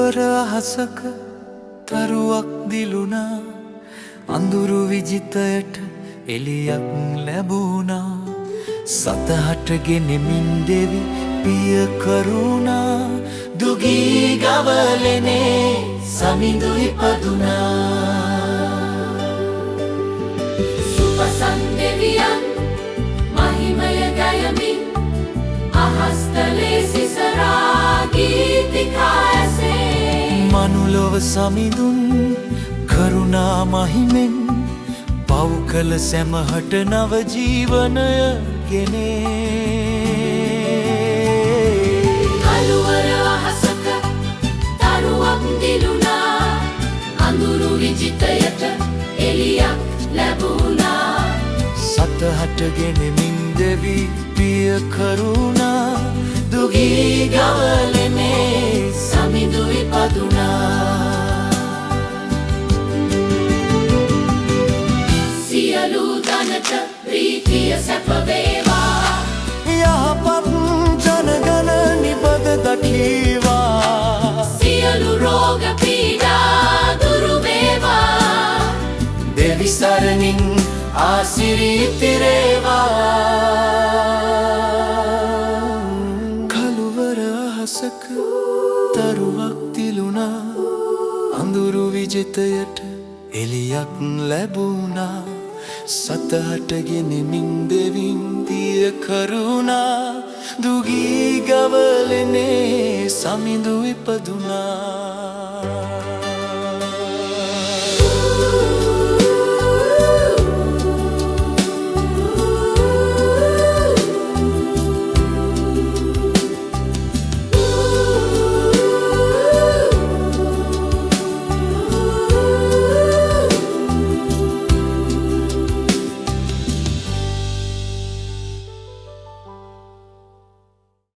කළුවර අහසක තරුවක් දිලුණා අඳුරු විජිතයට එළියක් ලැබුණා සතහටගෙන මින්දෙවි පිය කරුණා දුගී ගවලනේ සමිඳු ඉපදුනා සුපසන් දෙවියන් මහිමය ගයමින් අහස්තලේ සිසරා ගීතිකා ඇසේ මනුලොව සමිඳුන් කරුණා මහිමෙන් පව් කළ සැමහට නව ජීවනය ගෙනේ කළුවර අහසක තරුවක් දිලුණා අඳුරු විජිතයට එළියක් ලැබුණා සතහටගෙන මින්දෙවි පිය කරුණා දුගී ගවලනේ සමිඳු ඉපදුනා සියලු දනට ප්‍රීතිය සැප වේවා යහපත් ජනගණ නිබඳ දකීවා සියලු රෝග පීඩා දුරු වේවා දෙවි සරණින් ආසිරී පිරේවා කළුවර අහසක තරුවක් දිලුණා අඳුරු විජිතයට එළියක් ලැබුණා සතහටගෙන මින්දෙවින් පිය කරුණා දුගී ගවලනේ සමිඳු ඉපදුනා